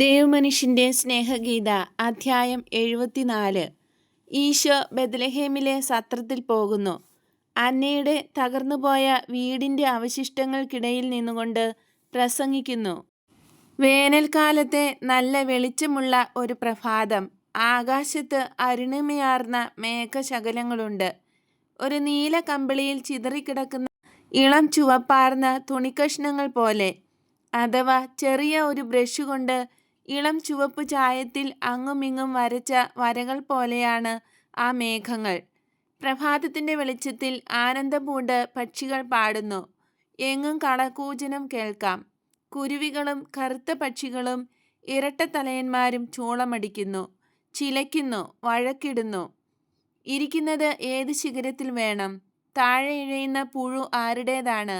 ദേവമനുഷ്യൻ്റെ സ്നേഹഗീത അധ്യായം 74. ഈശോ ബെത്ലഹേമിലെ സത്രത്തിൽ പോകുന്നു. അന്നയുടെ തകർന്നുപോയ വീടിൻ്റെ അവശിഷ്ടങ്ങൾക്കിടയിൽ നിന്നുകൊണ്ട് പ്രസംഗിക്കുന്നു. വേനൽക്കാലത്തെ നല്ല വെളിച്ചമുള്ള ഒരു പ്രഭാതം. ആകാശത്ത് അരുണിമയാർന്ന മേഘശകലങ്ങളുണ്ട്. ഒരു നീല കമ്പിളിയിൽ ചിതറിക്കിടക്കുന്ന ഇളം ചുവപ്പാർന്ന തുണിക്കഷ്ണങ്ങൾ പോലെ, അഥവാ ചെറിയ ഒരു ബ്രഷ് കൊണ്ട് ഇളം ചുവപ്പ് ചായത്തിൽ അങ്ങുമിങ്ങും വരച്ച വരകൾ പോലെയാണ് ആ മേഘങ്ങൾ. പ്രഭാതത്തിൻ്റെ വെളിച്ചത്തിൽ ആനന്ദം പൂണ്ട് പക്ഷികൾ പാടുന്നു. എങ്ങും കളകൂജനം കേൾക്കാം. കുരുവികളും കറുത്ത പക്ഷികളും ഇരട്ടത്തലയന്മാരും ചൂളമടിക്കുന്നു, ചിലയ്ക്കുന്നു, വഴക്കിടുന്നു. ഇരിക്കുന്നത് ഏത് ശിഖരത്തിൽ വേണം? താഴെ ഇഴയുന്ന പുഴു ആരുടേതാണ്?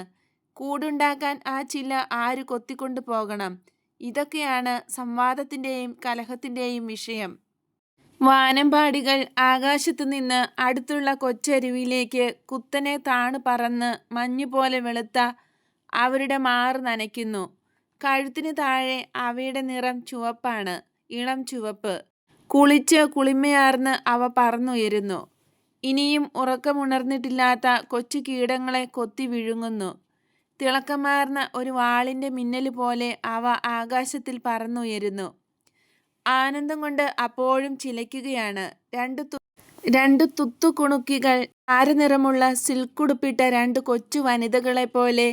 കൂടുണ്ടാക്കാൻ ആ ചില്ല ആര് കൊത്തിക്കൊണ്ടു പോകണം? ഇതൊക്കെയാണ് സംവാദത്തിൻ്റെയും കലഹത്തിൻ്റെയും വിഷയം. വാനമ്പാടികൾ ആകാശത്തു നിന്ന് അടുത്തുള്ള കൊച്ചരുവിയിലേക്ക് കുത്തനെ താണു പറന്ന് മഞ്ഞുപോലെ വെളുത്ത അവരുടെ മാറ് നനയ്ക്കുന്നു. കഴുത്തിന് താഴെ അവയുടെ നിറം ചുവപ്പാണ്, ഇളം ചുവപ്പ്. കുളിച്ച് കുളിമയാർന്ന് അവ പറന്നുയരുന്നു. ഇനിയും ഉറക്കമുണർന്നിട്ടില്ലാത്ത കൊച്ചു കീടങ്ങളെ കൊത്തി വിഴുങ്ങുന്നു. തിളക്കമാർന്ന ഒരു വാളിൻ്റെ മിന്നൽ പോലെ അവ ആകാശത്തിൽ പറന്നുയരുന്നു. ആനന്ദം കൊണ്ട് അപ്പോഴും ചിലയ്ക്കുകയാണ്. രണ്ടു തുത്തുകുണുക്കികൾ ചാരനിറമുള്ള സിൽക്കുടുപ്പിട്ട രണ്ട് കൊച്ചു വനിതകളെപ്പോലെ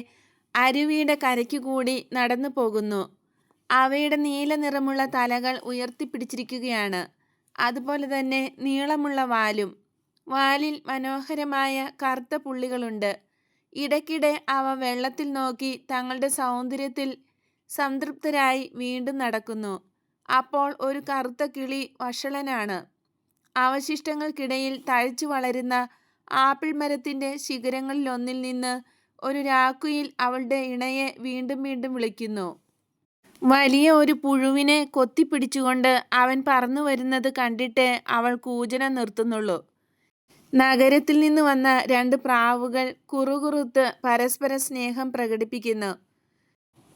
അരുവിയുടെ കരയ്ക്കു കൂടി നടന്നു പോകുന്നു. അവയുടെ നീല നിറമുള്ള തലകൾ ഉയർത്തിപ്പിടിച്ചിരിക്കുകയാണ്, അതുപോലെ തന്നെ നീളമുള്ള വാലും. വാലിൽ മനോഹരമായ കറുത്ത പുള്ളികളുണ്ട്. ഇടയ്ക്കിടെ അവ വെള്ളത്തിൽ നോക്കി തങ്ങളുടെ സൗന്ദര്യത്തിൽ സംതൃപ്തരായി വീണ്ടും നടക്കുന്നു. അപ്പോൾ ഒരു കറുത്ത കിളി വഷളനാണ്. അവശിഷ്ടങ്ങൾക്കിടയിൽ തഴച്ചു വളരുന്ന ആപ്പിൾ മരത്തിൻ്റെ ശിഖരങ്ങളിലൊന്നിൽ നിന്ന് ഒരു രാക്കുയിൽ അവളുടെ ഇണയെ വീണ്ടും വീണ്ടും വിളിക്കുന്നു. വലിയ ഒരു പുഴുവിനെ കൊത്തിപ്പിടിച്ചുകൊണ്ട് അവൻ പറന്നു വരുന്നത് കണ്ടിട്ട് അവൾ കൂജനം നിർത്തുന്നുള്ളൂ. നഗരത്തിൽ നിന്ന് വന്ന രണ്ട് പ്രാവുകൾ കുറുകുറുത്ത് പരസ്പരം സ്നേഹം പ്രകടിപ്പിക്കുന്നു.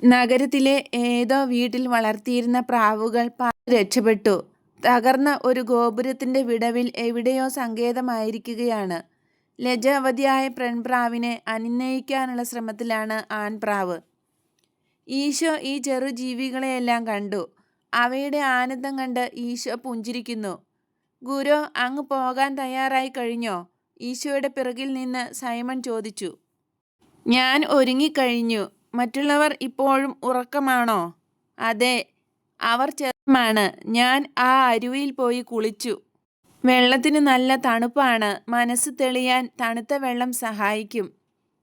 നഗരത്തിലെ ഏതോ വീട്ടിൽ വളർത്തിയിരുന്ന പ്രാവുകൾ രക്ഷപ്പെട്ടു. തകർന്ന ഒരു ഗോപുരത്തിൻ്റെ വിടവിൽ എവിടെയോ സങ്കേതമായിരിക്കുകയാണ്. ലജ്ജാവതിയായ പെൺപ്രാവിനെ അനുനയിക്കാനുള്ള ശ്രമത്തിലാണ് ആൺപ്രാവ്. ഈശോ ഈ ചെറു ജീവികളെയെല്ലാം കണ്ടു. അവയുടെ ആനന്ദം കണ്ട് ഈശോ പുഞ്ചിരിക്കുന്നു. ഗുരു, അങ്ങ് പോകാൻ തയ്യാറായി കഴിഞ്ഞോ? ഈശോയുടെ പിറകിൽ നിന്ന് സൈമൺ ചോദിച്ചു. ഞാൻ ഒരുങ്ങിക്കഴിഞ്ഞു. മറ്റുള്ളവർ ഇപ്പോഴും ഉറക്കമാണോ? അതെ, അവർ ചെറുപ്പമാണ്. ഞാൻ ആ അരുവിയിൽ പോയി കുളിച്ചു. വെള്ളത്തിന് നല്ല തണുപ്പാണ്. മനസ്സ് തെളിയാൻ തണുത്ത വെള്ളം സഹായിക്കും.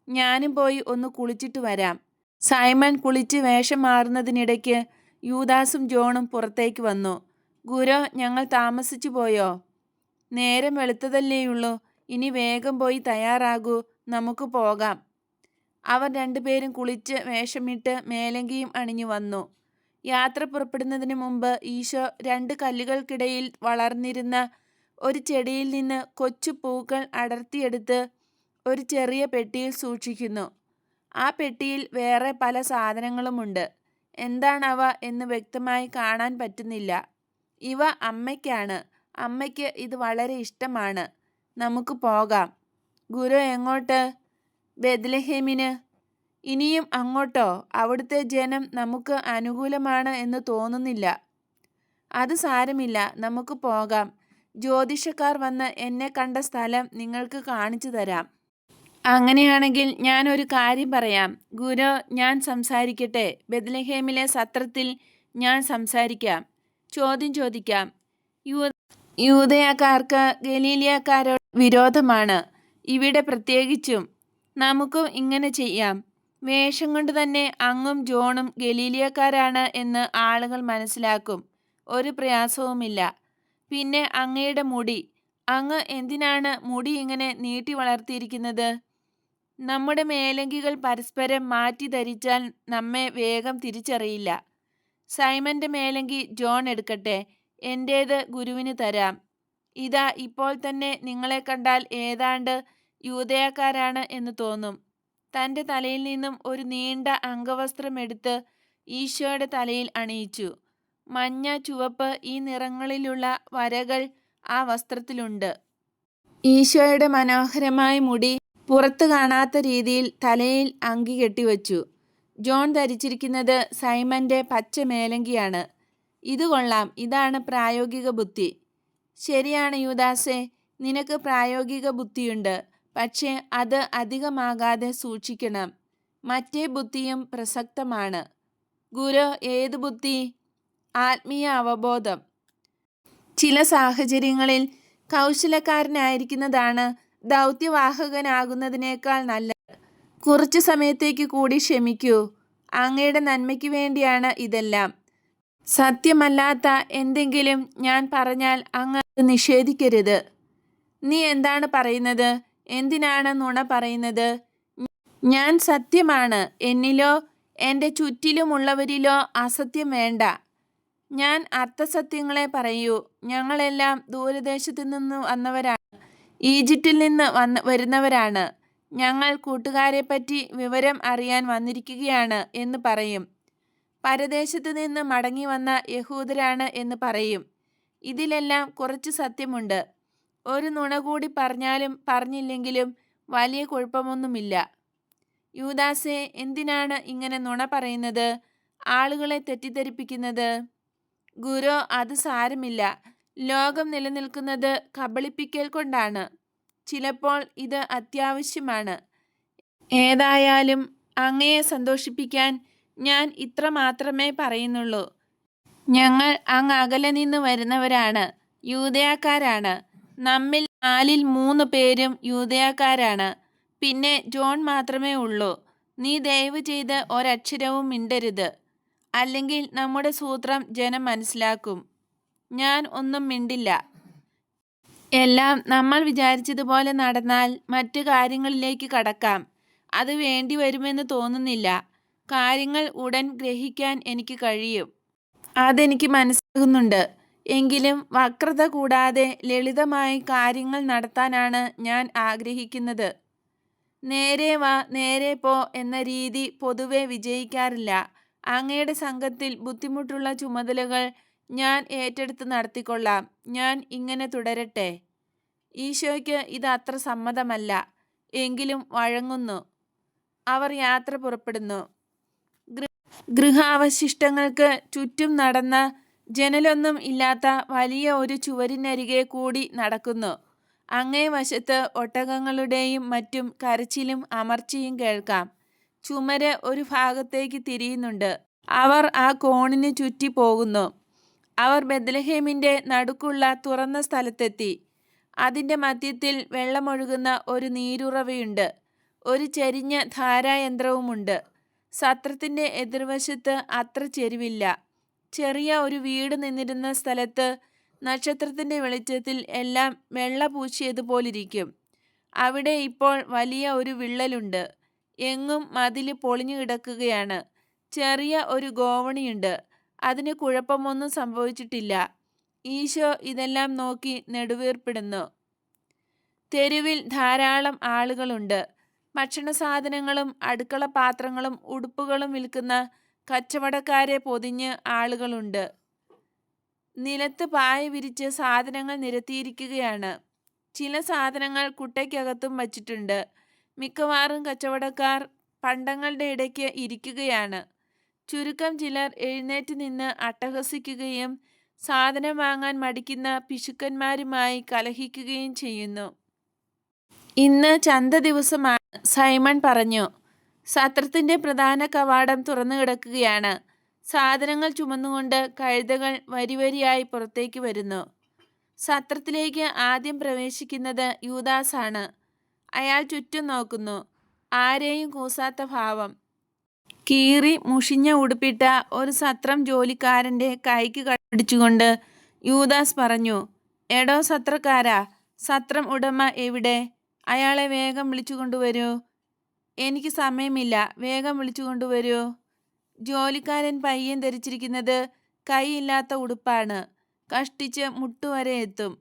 ഞാനും പോയി ഒന്ന് കുളിച്ചിട്ട് വരാം. സൈമൺ കുളിച്ച് വേഷം മാറുന്നതിനിടയ്ക്ക് യൂദാസും ജോണും പുറത്തേക്ക് വന്നു. ഗുരു, ഞങ്ങൾ താമസിച്ചു പോയോ? നേരം വെളുത്തതല്ലേയുള്ളൂ. ഇനി വേഗം പോയി തയ്യാറാകൂ, നമുക്ക് പോകാം. അവർ രണ്ടുപേരും കുളിച്ച് വേഷമിട്ട് മേലങ്കിയും അണിഞ്ഞു വന്നു. യാത്ര പുറപ്പെടുന്നതിന് മുമ്പ് ഈശോ രണ്ട് കല്ലുകൾക്കിടയിൽ വളർന്നിരുന്ന ഒരു ചെടിയിൽ നിന്ന് കൊച്ചു പൂക്കൾ അടർത്തിയെടുത്ത് ഒരു ചെറിയ പെട്ടിയിൽ സൂക്ഷിക്കുന്നു. ആ പെട്ടിയിൽ വേറെ പല സാധനങ്ങളുമുണ്ട്. എന്താണവ എന്ന് വ്യക്തമായി കാണാൻ പറ്റുന്നില്ല. ഇവ അമ്മയ്ക്കാണ്. അമ്മയ്ക്ക് ഇത് വളരെ ഇഷ്ടമാണ്. നമുക്ക് പോകാം. ഗുരു, എങ്ങോട്ട്? ബെത്ലഹേമിന്. ഇനിയും അങ്ങോട്ടോ? അവിടുത്തെ ജനം നമുക്ക് അനുകൂലമാണ് എന്ന് തോന്നുന്നില്ല. അത് സാരമില്ല, നമുക്ക് പോകാം. ജ്യോതിഷക്കാർ വന്ന് എന്നെ കണ്ട സ്ഥലം നിങ്ങൾക്ക് കാണിച്ചു തരാം. അങ്ങനെയാണെങ്കിൽ ഞാൻ ഒരു കാര്യം പറയാം. ഗുരു, ഞാൻ സംസാരിക്കട്ടെ? ബെത്ലഹേമിലെ സത്രത്തിൽ ഞാൻ സംസാരിക്കാം, ചോദ്യം ചോദിക്കാം. യൂദയക്കാർക്ക് ഗലീലിയക്കാരോട് വിരോധമാണ്, ഇവിടെ പ്രത്യേകിച്ചും. നമുക്കും ഇങ്ങനെ ചെയ്യാം. വേഷം കൊണ്ട് തന്നെ അങ്ങും ജോണും ഗലീലിയക്കാരാണ് എന്ന് ആളുകൾ മനസ്സിലാക്കും. ഒരു പ്രയാസവുമില്ല. പിന്നെ അങ്ങയുടെ മുടി. അങ്ങ് എന്തിനാണ് മുടി ഇങ്ങനെ നീട്ടി വളർത്തിയിരിക്കുന്നത്? നമ്മുടെ മേലങ്കികൾ പരസ്പരം മാറ്റി ധരിച്ചാൽ നമ്മെ വേഗം തിരിച്ചറിയില്ല. സൈമൻ്റെ മേലങ്കി ജോൺ എടുക്കട്ടെ, എൻ്റേത് ഗുരുവിന് തരാം. ഇതാ, ഇപ്പോൾ തന്നെ നിങ്ങളെ കണ്ടാൽ ഏതാണ്ട് യൂദയക്കാരാണ് എന്ന് തോന്നും. തൻ്റെ തലയിൽ നിന്നും ഒരു നീണ്ട അംഗവസ്ത്രം എടുത്ത് ഈശോയുടെ തലയിൽ അണിയിച്ചു. മഞ്ഞ, ചുവപ്പ് ഈ നിറങ്ങളിലുള്ള വരകൾ ആ വസ്ത്രത്തിലുണ്ട്. ഈശോയുടെ മനോഹരമായ മുടി പുറത്തു കാണാത്ത രീതിയിൽ തലയിൽ അങ്കി കെട്ടിവച്ചു. ജോൺ ധരിച്ചിരിക്കുന്നത് സൈമന്റെ പച്ച മേലങ്കിയാണ്. ഇത് കൊള്ളാം, ഇതാണ് പ്രായോഗിക ബുദ്ധി. ശരിയാണ് യൂദാസേ, നിനക്ക് പ്രായോഗിക ബുദ്ധിയുണ്ട്. പക്ഷേ അത് അധികമാകാതെ സൂക്ഷിക്കണം. മറ്റേ ബുദ്ധിയും പ്രസക്തമാണ്. ഗുരു, ഏത് ബുദ്ധി? ആത്മീയ അവബോധം. ചില സാഹചര്യങ്ങളിൽ കൗശലക്കാരനായിരിക്കുന്നതാണ് ദൗത്യവാഹകനാകുന്നതിനേക്കാൾ നല്ലത്. കുറച്ചു സമയത്തേക്ക് കൂടി ക്ഷമിക്കൂ. അങ്ങയുടെ നന്മയ്ക്ക് വേണ്ടിയാണ് ഇതെല്ലാം. സത്യമല്ലാത്ത എന്തെങ്കിലും ഞാൻ പറഞ്ഞാൽ അങ്ങ് അത് നിഷേധിക്കരുത്. നീ എന്താണ് പറയുന്നത്? എന്തിനാണ് നുണ പറയുന്നത്? ഞാൻ സത്യമാണ്. എന്നിലോ എൻ്റെ ചുറ്റിലുമുള്ളവരിലോ അസത്യം വേണ്ട. ഞാൻ അർത്ഥസത്യങ്ങളെ പറയൂ. ഞങ്ങളെല്ലാം ദൂരദേശത്തു നിന്ന് വന്നവരാണ്. ഈജിപ്തിൽ നിന്ന് വരുന്നവരാണ്. ഞങ്ങൾ കൂട്ടുകാരെപ്പറ്റി വിവരം അറിയാൻ വന്നിരിക്കുകയാണ് എന്ന് പറയും. പരദേശത്ത് നിന്ന് മടങ്ങി വന്ന യഹൂദരാണ് എന്ന് പറയും. ഇതിലെല്ലാം കുറച്ച് സത്യമുണ്ട്. ഒരു നുണ കൂടി പറഞ്ഞാലും പറഞ്ഞില്ലെങ്കിലും വലിയ കുഴപ്പമൊന്നുമില്ല. യൂദാസേ, എന്തിനാണ് ഇങ്ങനെ നുണ പറയുന്നത്, ആളുകളെ തെറ്റിദ്ധരിപ്പിക്കുന്നത്? ഗുരു, അത് സാരമില്ല. ലോകം നിലനിൽക്കുന്നത് കബളിപ്പിക്കൽ കൊണ്ടാണ്. ചിലപ്പോൾ ഇത് അത്യാവശ്യമാണ്. ഏതായാലും അങ്ങയെ സന്തോഷിപ്പിക്കാൻ ഞാൻ ഇത്ര മാത്രമേ പറയുന്നുള്ളൂ. ഞങ്ങൾ അങ്ങ് അകലെ നിന്ന് വരുന്നവരാണ്, യൂദയാക്കാരാണ്. നമ്മിൽ 4-ൽ 3 പേരും യൂദയാക്കാരാണ്. പിന്നെ ജോൺ മാത്രമേ ഉള്ളൂ. നീ ദയവ് ചെയ്ത് ഒരക്ഷരവും മിണ്ടരുത്, അല്ലെങ്കിൽ നമ്മുടെ സൂത്രം ജനം മനസ്സിലാക്കും. ഞാൻ ഒന്നും മിണ്ടില്ല. എല്ലാം നമ്മൾ വിചാരിച്ചതുപോലെ നടന്നാൽ മറ്റു കാര്യങ്ങളിലേക്ക് കടക്കാം. അത് വേണ്ടി വരുമെന്ന് തോന്നുന്നില്ല. കാര്യങ്ങൾ ഉടൻ ഗ്രഹിക്കാൻ എനിക്ക് കഴിയും. അതെനിക്ക് മനസ്സിലാകുന്നുണ്ട്. എങ്കിലും വക്രത കൂടാതെ ലളിതമായി കാര്യങ്ങൾ നടത്താനാണ് ഞാൻ ആഗ്രഹിക്കുന്നത്. നേരെ വാ നേരെ പോ എന്ന രീതി പൊതുവെ വിജയിക്കാറില്ല. അങ്ങയുടെ സംഘത്തിൽ ബുദ്ധിമുട്ടുള്ള ചുമതലകൾ ഞാൻ ഏറ്റെടുത്ത് നടത്തിക്കൊള്ളാം. ഞാൻ ഇങ്ങനെ തുടരട്ടെ? ഈശോയ്ക്ക് ഇത് അത്ര സമ്മതമല്ല. എങ്കിലും വഴങ്ങുന്നു. അവർ യാത്ര പുറപ്പെടുന്നു. ഗൃഹാവശിഷ്ടങ്ങൾക്ക് ചുറ്റും നടന്ന ജനലൊന്നും ഇല്ലാത്ത വലിയ ഒരു ചുവരിനരികെ കൂടി നടക്കുന്നു. അങ്ങേ വശത്ത് ഒട്ടകങ്ങളുടെയും മറ്റും കരച്ചിലും അമർച്ചയും കേൾക്കാം. ചുമര് ഒരു ഭാഗത്തേക്ക് തിരിയുന്നുണ്ട്. അവർ ആ കോണിന് ചുറ്റി പോകുന്നു. അവർ ബെത്ലഹേമിൻ്റെ നടുക്കുള്ള തുറന്ന സ്ഥലത്തെത്തി. അതിൻ്റെ മധ്യത്തിൽ വെള്ളമൊഴുകുന്ന ഒരു നീരുറവയുണ്ട്. ഒരു ചെരിഞ്ഞ ധാരായന്ത്രവുമുണ്ട്. സത്രത്തിൻ്റെ എതിർവശത്ത് അത്ര ചെരിവില്ല. ചെറിയ ഒരു വീട് നിന്നിരുന്ന സ്ഥലത്ത് നക്ഷത്രത്തിൻ്റെ വെളിച്ചത്തിൽ എല്ലാം വെള്ള പൂശിയതുപോലിരിക്കും. അവിടെ ഇപ്പോൾ വലിയ ഒരു വിള്ളലുണ്ട്. എങ്ങും മതിൽ പൊളിഞ്ഞു കിടക്കുകയാണ്. ചെറിയ ഒരു ഗോവണിയുണ്ട്. അതിന് കുഴപ്പമൊന്നും സംഭവിച്ചിട്ടില്ല. ഈശോ ഇതെല്ലാം നോക്കി നെടുവീർപ്പിടുന്നു. തെരുവിൽ ധാരാളം ആളുകളുണ്ട്. ഭക്ഷണസാധനങ്ങളും അടുക്കള പാത്രങ്ങളും ഉടുപ്പുകളും വിൽക്കുന്ന കച്ചവടക്കാരെ പൊതിഞ്ഞ് ആളുകളുണ്ട്. നിലത്ത് പായ വിരിച്ച് സാധനങ്ങൾ നിരത്തിയിരിക്കുകയാണ്. ചില സാധനങ്ങൾ കുട്ടയ്ക്കകത്തും വച്ചിട്ടുണ്ട്. മിക്കവാറും കച്ചവടക്കാർ പണ്ടങ്ങളുടെ ഇടയ്ക്ക് ഇരിക്കുകയാണ്. ചുരുക്കം ചിലർ എഴുന്നേറ്റ് നിന്ന് അട്ടഹസിക്കുകയും സാധനം വാങ്ങാൻ മടിക്കുന്ന പിശുക്കന്മാരുമായി കലഹിക്കുകയും ചെയ്യുന്നു. ഇന്ന് ചന്ത ദിവസമാണ്, സൈമൺ പറഞ്ഞു. സത്രത്തിൻ്റെ പ്രധാന കവാടം തുറന്നു കിടക്കുകയാണ്. സാധനങ്ങൾ ചുമന്നുകൊണ്ട് കഴുതകൾ വരിവരിയായി പുറത്തേക്ക് വരുന്നു. സത്രത്തിലേക്ക് ആദ്യം പ്രവേശിക്കുന്നത് യൂദാസാണ്. അയാൾ ചുറ്റും നോക്കുന്നു. ആരെയും കൂസാത്ത ഭാവം. കീറി മുഷിഞ്ഞ ഉടുപ്പിട്ട ഒരു സത്രം ജോലിക്കാരൻ്റെ കൈക്ക് കടിച്ചുകൊണ്ട് യൂദാസ് പറഞ്ഞു, എടോ സത്രക്കാരാ, സത്രം ഉടമ എവിടെ? അയാളെ വേഗം വിളിച്ചു കൊണ്ടുവരൂ. എനിക്ക് സമയമില്ല, വേഗം വിളിച്ചു കൊണ്ടുവരൂ. ജോലിക്കാരൻ പയ്യൻ ധരിച്ചിരിക്കുന്നത് കൈയില്ലാത്ത ഉടുപ്പാണ്. കഷ്ടിച്ച് മുട്ടുവരെ എത്തും.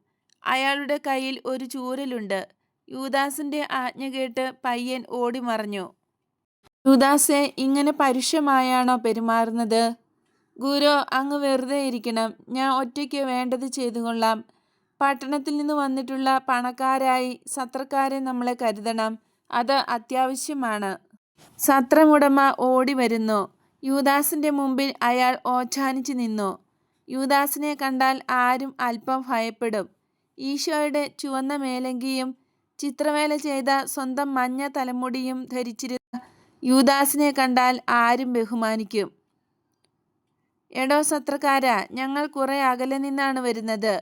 അയാളുടെ കയ്യിൽ ഒരു ചൂരലുണ്ട്. യൂദാസിൻ്റെ ആജ്ഞ കേട്ട് പയ്യൻ ഓടിമറഞ്ഞു. യൂദാസെ, ഇങ്ങനെ പരുഷമായാണോ പെരുമാറുന്നത്? ഗുരു, അങ്ങ് വെറുതെ ഇരിക്കണം. ഞാൻ ഒറ്റയ്ക്ക് വേണ്ടത് ചെയ്തു കൊള്ളാം. പട്ടണത്തിൽ നിന്ന് വന്നിട്ടുള്ള പണക്കാരായി സത്രക്കാരെ നമ്മളെ കരുതണം. അത് അത്യാവശ്യമാണ്. സത്രമുടമ ഓടി വരുന്നു. യൂദാസിന്റെ മുമ്പിൽ അയാൾ ഓച്ചാനിച്ചു നിന്നു. യൂദാസിനെ കണ്ടാൽ ആരും അല്പം ഭയപ്പെടും. ഈശോയുടെ ചുവന്ന മേലങ്കിയും ചിത്രവേല ചെയ്ത സ്വന്തം മഞ്ഞ തലമുടിയും ധരിച്ചിരുന്ന യൂദാസിനെ കണ്ടാൽ ആരും ബഹുമാനിക്കും. എടോ സത്രക്കാരാ, ഞങ്ങൾ കുറെ അകലെ നിന്നാണ് വരുന്നത്.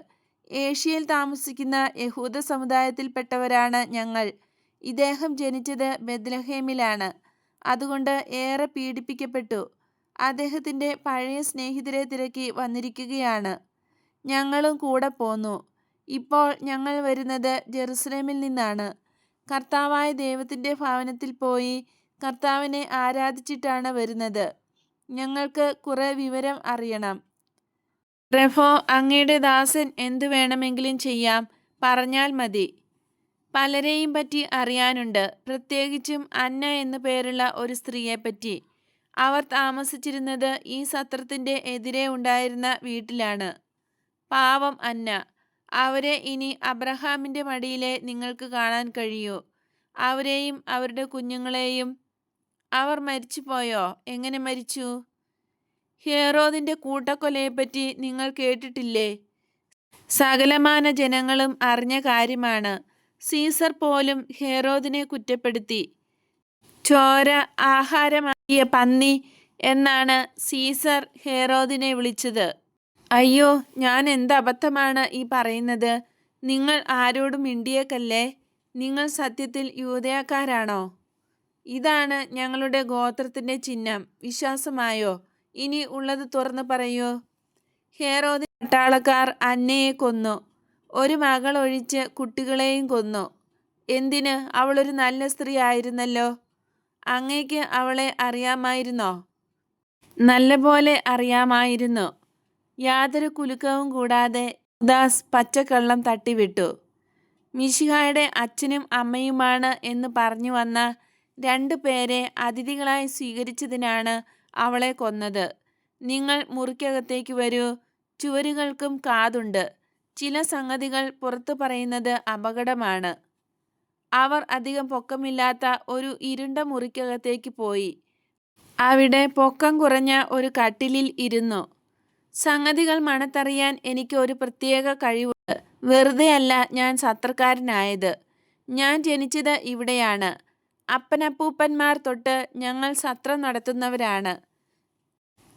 ഏഷ്യയിൽ താമസിക്കുന്ന യഹൂദ സമുദായത്തിൽപ്പെട്ടവരാണ് ഞങ്ങൾ. ഇദ്ദേഹം ജനിച്ചത് ബെത്ലഹേമിലാണ്. അതുകൊണ്ട് ഏറെ പീഡിപ്പിക്കപ്പെട്ടു. അദ്ദേഹത്തിൻ്റെ പഴയ സ്നേഹിതരെ തിരക്കി വന്നിരിക്കുകയാണ്. ഞങ്ങളും കൂടെ പോന്നു. ഇപ്പോൾ ഞങ്ങൾ വരുന്നത് ജെറുസലേമിൽ നിന്നാണ്. കർത്താവായ ദൈവത്തിൻ്റെ ഭവനത്തിൽ പോയി കർത്താവിനെ ആരാധിച്ചിട്ടാണ് വരുന്നത്. ഞങ്ങൾക്ക് കുറെ വിവരം അറിയണം. പ്രഭോ, അങ്ങയുടെ ദാസൻ എന്തു വേണമെങ്കിലും ചെയ്യാം. പറഞ്ഞാൽ മതി. പലരെയും പറ്റി അറിയാനുണ്ട്, പ്രത്യേകിച്ചും അന്ന എന്നു പേരുള്ള ഒരു സ്ത്രീയെപ്പറ്റി. അവർ താമസിച്ചിരുന്നത് ഈ സത്രത്തിൻ്റെ എതിരെ ഉണ്ടായിരുന്ന വീട്ടിലാണ്. പാവം അന്ന. അവരെ ഇനി അബ്രഹാമിൻ്റെ മടിയിലെ നിങ്ങൾക്ക് കാണാൻ കഴിയൂ. അവരെയും അവരുടെ കുഞ്ഞുങ്ങളെയും. അവർ മരിച്ചുപോയോ? എങ്ങനെ മരിച്ചു? ഹേറോദിൻ്റെ കൂട്ടക്കൊലയെപ്പറ്റി നിങ്ങൾ കേട്ടിട്ടില്ലേ? സകലമാന ജനങ്ങളും അറിഞ്ഞ കാര്യമാണ്. സീസർ പോലും ഹേറോദിനെ കുറ്റപ്പെടുത്തി. ചോര ആഹാരമാക്കിയ പന്നി എന്നാണ് സീസർ ഹേറോദിനെ വിളിച്ചത്. അയ്യോ, ഞാൻ എന്ത് അബദ്ധമാണ് ഈ പറയുന്നത്. നിങ്ങൾ ആരോടും മിണ്ടിയേക്കല്ലേ. നിങ്ങൾ സത്യത്തിൽ യൂദയക്കാരാണോ? ഇതാണ് ഞങ്ങളുടെ ഗോത്രത്തിൻ്റെ ചിഹ്നം. വിശ്വാസമായോ? ഇനി ഉള്ളത് തുറന്നു പറയൂ. ഹേറോദിന്റെ പട്ടാളക്കാർ അന്നയെ കൊന്നു. ഒരു മകൾ ഒഴിച്ച് കുട്ടികളെയും കൊന്നു. എന്തിന്? അവളൊരു നല്ല സ്ത്രീ ആയിരുന്നല്ലോ. അങ്ങേക്ക് അവളെ അറിയാമായിരുന്നോ? നല്ലപോലെ അറിയാമായിരുന്നു. യാതൊരു കുലുക്കവും കൂടാതെ യൂദാസ് പച്ചക്കള്ളം തട്ടിവിട്ടു. മിശിഹായുടെ അച്ഛനും അമ്മയുമാണ് എന്ന് പറഞ്ഞു വന്ന 2 പേരെ അതിഥികളായി സ്വീകരിച്ചതിനാണ് അവളെ കൊന്നത്. നിങ്ങൾ മുറിക്കകത്തേക്ക് വരൂ. ചുവരുകൾക്കും കാതുണ്ട്. ചില സംഗതികൾ പുറത്തു പറയുന്നത് അപകടമാണ്. അവർ അധികം പൊക്കമില്ലാത്ത ഒരു ഇരുണ്ട മുറിക്കകത്തേക്ക് പോയി. അവിടെ പൊക്കം കുറഞ്ഞ ഒരു കട്ടിലിൽ ഇരുന്നു. സംഗതികൾ മണത്തറിയാൻ എനിക്ക് ഒരു പ്രത്യേക കഴിവുണ്ട്. വെറുതെയല്ല ഞാൻ സത്രക്കാരനായത്. ഞാൻ ജനിച്ചത് ഇവിടെയാണ്. അപ്പനപ്പൂപ്പന്മാർ തൊട്ട് ഞങ്ങൾ സത്രം നടത്തുന്നവരാണ്.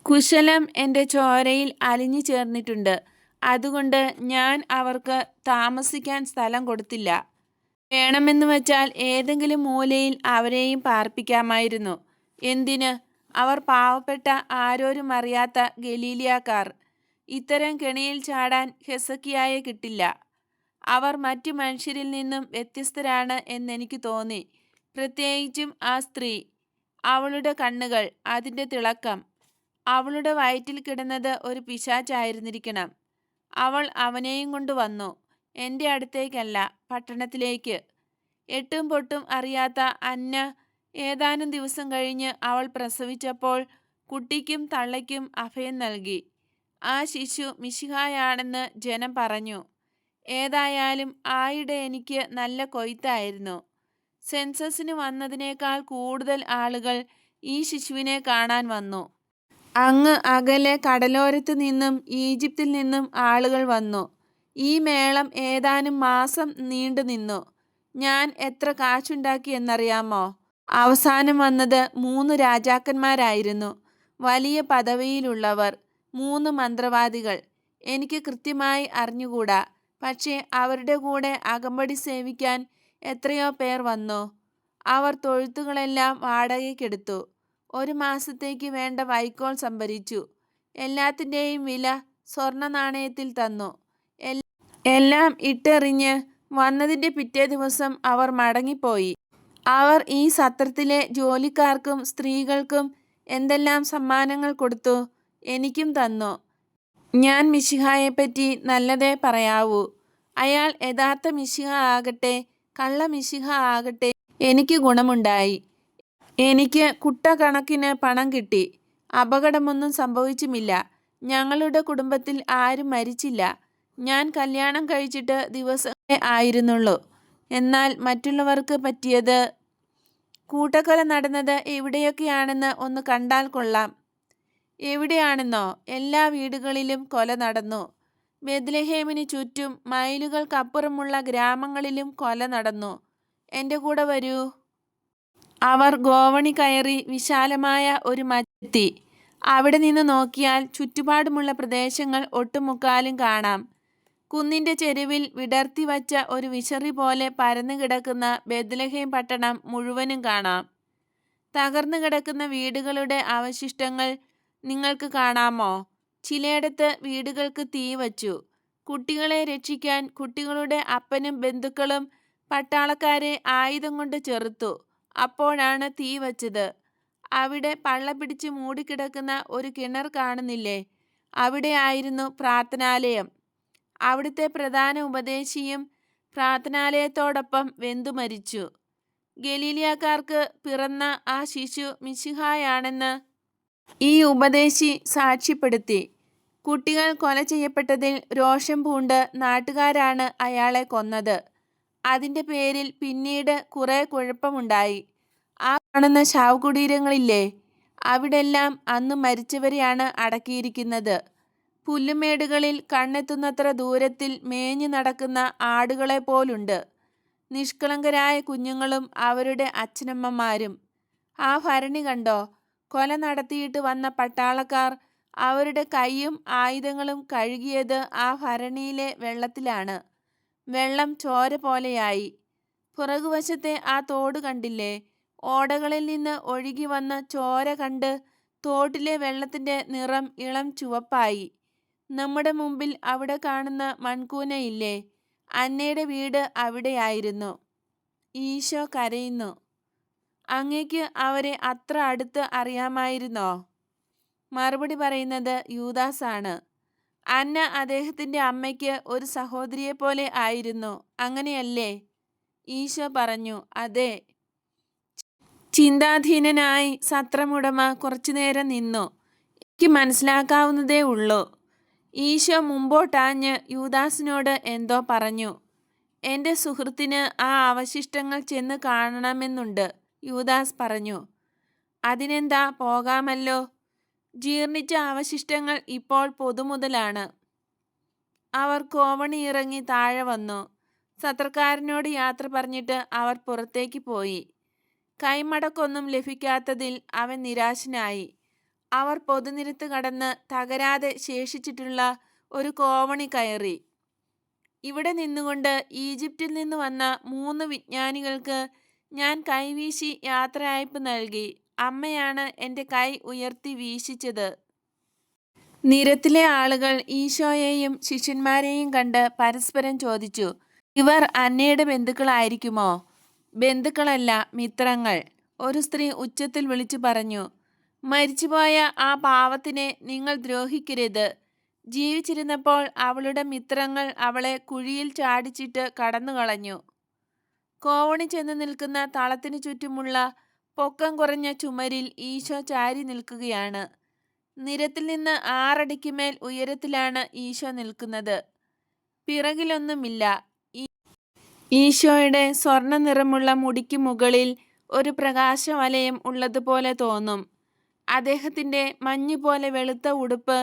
കുശലം എൻ്റെ ചോരയിൽ അലിഞ്ഞു ചേർന്നിട്ടുണ്ട്. അതുകൊണ്ട് ഞാൻ അവർക്ക് താമസിക്കാൻ സ്ഥലം കൊടുത്തില്ല. വേണമെന്ന് വച്ചാൽ ഏതെങ്കിലും മൂലയിൽ അവരെയും പാർപ്പിക്കാമായിരുന്നു. എന്തിന്? അവർ പാവപ്പെട്ട, ആരോരും അറിയാത്ത ഗലീലിയാക്കാർ. ഇത്തരം കെണിയിൽ ചാടാൻ ഹെസക്കിയായെ കിട്ടില്ല. അവർ മറ്റു മനുഷ്യരിൽ നിന്നും വ്യത്യസ്തരാണ് എന്നെനിക്ക് തോന്നി. പ്രത്യേകിച്ചും ആ സ്ത്രീ. അവളുടെ കണ്ണുകൾ, അതിൻ്റെ തിളക്കം. അവളുടെ വയറ്റിൽ കിടന്നത് ഒരു പിശാചായിരുന്നിരിക്കണം. അവൾ അവനെയും കൊണ്ട് വന്നു. എൻ്റെ അടുത്തേക്കല്ല, പട്ടണത്തിലേക്ക്. എട്ടും പൊട്ടും അറിയാത്ത അന്ന ഏതാനും ദിവസം കഴിഞ്ഞ് അവൾ പ്രസവിച്ചപ്പോൾ കുട്ടിക്കും തള്ളയ്ക്കും അഭയം നൽകി. ആ ശിശു മിശിഹായാണെന്ന് ജനം പറഞ്ഞു. ഏതായാലും ആയിടെ എനിക്ക് നല്ല കൊയ്ത്തായിരുന്നു. സെൻസസിന് വന്നതിനേക്കാൾ കൂടുതൽ ആളുകൾ ഈ ശിശുവിനെ കാണാൻ വന്നു. അങ്ങ് അകലെ കടലോരത്ത് നിന്നും ഈജിപ്തിൽ നിന്നും ആളുകൾ വന്നു. ഈ മേളം ഏതാനും മാസം നീണ്ടു നിന്നു. ഞാൻ എത്ര കാശുണ്ടാക്കി എന്നറിയാമോ? അവസാനം വന്നത് 3 രാജാക്കന്മാരായിരുന്നു. വലിയ പദവിയിലുള്ളവർ. 3 മന്ത്രവാദികൾ. എനിക്ക് കൃത്യമായി അറിഞ്ഞുകൂടാ. പക്ഷേ അവരുടെ കൂടെ അകമ്പടി സേവിക്കാൻ എത്രയോ പേർ വന്നു. അവർ തൊഴുത്തുകളെല്ലാം വാടകയ്ക്കെടുത്തു. 1 മാസത്തേക്ക് വേണ്ട വൈക്കോൽ സംഭരിച്ചു. എല്ലാത്തിൻ്റെയും വില സ്വർണ്ണ നാണയത്തിൽ തന്നു. എല്ലാം ഇട്ടെറിഞ്ഞ് വന്നതിൻ്റെ പിറ്റേ ദിവസം അവർ മടങ്ങിപ്പോയി. അവർ ഈ സത്രത്തിലെ ജോലിക്കാർക്കും സ്ത്രീകൾക്കും എന്തെല്ലാം സമ്മാനങ്ങൾ കൊടുത്തു. എനിക്കും തന്നു. ഞാൻ മിശിഹായെപ്പറ്റി നല്ലതേ പറയാവൂ. അയാൾ യഥാർത്ഥ മിശിഹ ആകട്ടെ കള്ള മിശിഹ ആകട്ടെ എനിക്ക് ഗുണമുണ്ടായി. എനിക്ക് കുട്ടക്കണക്കിന് പണം കിട്ടി. അപകടമൊന്നും സംഭവിച്ചുമില്ല. ഞങ്ങളുടെ കുടുംബത്തിൽ ആരും മരിച്ചില്ല. ഞാൻ കല്യാണം കഴിച്ചിട്ട് ദിവസങ്ങളേ ആയിരുന്നുള്ളൂ. എന്നാൽ മറ്റുള്ളവർക്ക് പറ്റിയത്. കൂട്ടക്കൊല നടന്നത് എവിടെയൊക്കെയാണെന്ന് ഒന്ന് കണ്ടാൽ കൊള്ളാം. എവിടെയാണെന്നോ? എല്ലാ വീടുകളിലും കൊല നടന്നു. ബെത്ലഹേമിന് ചുറ്റും മൈലുകൾക്കപ്പുറമുള്ള ഗ്രാമങ്ങളിലും കൊല നടന്നു. എൻ്റെ കൂടെ വരൂ. അവർ ഗോവണി കയറി വിശാലമായ ഒരു മറ്റെത്തി. അവിടെ നിന്ന് നോക്കിയാൽ ചുറ്റുപാടുമുള്ള പ്രദേശങ്ങൾ ഒട്ടുമുക്കാലും കാണാം. കുന്നിൻ്റെ ചെരുവിൽ വിടർത്തി വച്ച ഒരു വിശറി പോലെ പരന്നു കിടക്കുന്ന ബെത്ലഹേം പട്ടണം മുഴുവനും കാണാം. തകർന്നു കിടക്കുന്ന വീടുകളുടെ അവശിഷ്ടങ്ങൾ നിങ്ങൾക്ക് കാണാമോ? ചിലയിടത്ത് വീടുകൾക്ക് തീ വച്ചു. കുട്ടികളെ രക്ഷിക്കാൻ കുട്ടികളുടെ അപ്പനും ബന്ധുക്കളും പട്ടാളക്കാരെ ആയുധം കൊണ്ട് ചെറുത്തു. അപ്പോഴാണ് തീ വച്ചത്. അവിടെ പള്ള പിടിച്ച് മൂടിക്കിടക്കുന്ന ഒരു കിണർ കാണുന്നില്ലേ? അവിടെയായിരുന്നു പ്രാർത്ഥനാലയം. അവിടുത്തെ പ്രധാന ഉപദേശിയും പ്രാർത്ഥനാലയത്തോടൊപ്പം വെന്തു മരിച്ചു. ഗലീലിയക്കാർക്ക് പിറന്ന ആ ശിശു മിശിഹായാണെന്ന് ഈ ഉപദേശി സാക്ഷ്യപ്പെടുത്തി. കുട്ടികൾ കൊല ചെയ്യപ്പെട്ടതിൽ രോഷം പൂണ്ട് നാട്ടുകാരാണ് അയാളെ കൊന്നത്. അതിൻ്റെ പേരിൽ പിന്നീട് കുറെ കുഴപ്പമുണ്ടായി. ആ കാണുന്ന ശവകുടീരങ്ങളില്ലേ, അവിടെല്ലാം അന്ന് മരിച്ചവരെയാണ് അടക്കിയിരിക്കുന്നത്. പുല്ലുമേടുകളിൽ കണ്ണെത്തുന്നത്ര ദൂരത്തിൽ മേഞ്ഞു നടക്കുന്ന ആടുകളെ പോലുണ്ട്. നിഷ്കളങ്കരായ കുഞ്ഞുങ്ങളും അവരുടെ അച്ഛനമ്മമാരും. ആ ഭരണി കണ്ടോ? കൊല നടത്തിയിട്ട് വന്ന പട്ടാളക്കാർ അവരുടെ കൈയും ആയുധങ്ങളും കഴുകിയത് ആ ഭരണിയിലെ വെള്ളത്തിലാണ്. വെള്ളം ചോര പോലെയായി. പുറകുവശത്തെ ആ തോട് കണ്ടില്ലേ? ഓടകളിൽ നിന്ന് ഒഴുകി വന്ന ചോര കണ്ട് തോട്ടിലെ വെള്ളത്തിൻ്റെ നിറം ഇളം ചുവപ്പായി. നമ്മുടെ മുമ്പിൽ അവിടെ കാണുന്ന മൺകൂനയില്ലേ, അന്നയുടെ വീട് അവിടെയായിരുന്നു. ഈശോ കരയുന്നു. അങ്ങേക്ക് അവരെ അത്ര അടുത്ത് അറിയാമായിരുന്നോ? മറുപടി പറയുന്നത് യൂദാസാണ്. അന്ന അദ്ദേഹത്തിൻ്റെ അമ്മയ്ക്ക് ഒരു സഹോദരിയെപ്പോലെ ആയിരുന്നു, അങ്ങനെയല്ലേ? ഈശോ പറഞ്ഞു, അതെ. ചിന്താധീനനായി സത്രമുടമ കുറച്ചുനേരം നിന്നു. എനിക്ക് മനസ്സിലാക്കാവുന്നതേ ഉള്ളൂ. ഈശോ മുമ്പോട്ടാഞ്ഞ് യൂദാസിനോട് എന്തോ പറഞ്ഞു. എൻ്റെ സുഹൃത്തിന് ആ അവശിഷ്ടങ്ങൾ ചെന്ന് കാണണമെന്നുണ്ട്, യൂദാസ് പറഞ്ഞു. അതിനെന്താ, പോകാമല്ലോ. ജീർണിച്ച അവശിഷ്ടങ്ങൾ ഇപ്പോൾ പൊതുമുതലാണ്. അവർ കോവണി ഇറങ്ങി താഴെ വന്നു. സത്രക്കാരനോട് യാത്ര പറഞ്ഞിട്ട് അവർ പുറത്തേക്ക് പോയി. കൈമടക്കൊന്നും ലഭിക്കാത്തതിൽ അവൻ നിരാശനായി. അവർ പൊതുനിരത്ത് കടന്ന് തകരാതെ ശേഷിച്ചിട്ടുള്ള ഒരു കോവണി കയറി. ഇവിടെ നിന്നുകൊണ്ട് ഈജിപ്തിൽ നിന്ന് വന്ന 3 വിജ്ഞാനികൾക്ക് ഞാൻ കൈവീശി യാത്രയയപ്പ് നൽകി. അമ്മയാണ് എൻ്റെ കൈ ഉയർത്തി വീശിച്ചത്. നിരത്തിലെ ആളുകൾ ഈശോയെയും ശിഷ്യന്മാരെയും കണ്ട് പരസ്പരം ചോദിച്ചു, ഇവർ അന്നയുടെ ബന്ധുക്കളായിരിക്കുമോ? ബന്ധുക്കളല്ല, മിത്രങ്ങൾ, ഒരു സ്ത്രീ ഉച്ചത്തിൽ വിളിച്ചു പറഞ്ഞു. മരിച്ചുപോയ ആ പാവത്തിനെ നിങ്ങൾ ദ്രോഹിക്കരുത്. ജീവിച്ചിരുന്നപ്പോൾ അവളുടെ മിത്രങ്ങൾ അവളെ കുഴിയിൽ ചാടിച്ചിട്ട് കടന്നുകളഞ്ഞു. കോവണി ചെന്ന് നിൽക്കുന്ന തളത്തിനു ചുറ്റുമുള്ള പൊക്കം കുറഞ്ഞ ചുമരിൽ ഈശോ ചാരി നിൽക്കുകയാണ്. നിരത്തിൽ നിന്ന് 6 അടിക്ക് മേൽ ഉയരത്തിലാണ് ഈശോ നിൽക്കുന്നത്. പിറകിലൊന്നുമില്ല. ഈശോയുടെ സ്വർണ്ണ നിറമുള്ള മുടിക്ക് മുകളിൽ ഒരു പ്രകാശവലയം ഉള്ളതുപോലെ തോന്നും. അദ്ദേഹത്തിൻ്റെ മഞ്ഞുപോലെ വെളുത്ത ഉടുപ്പ്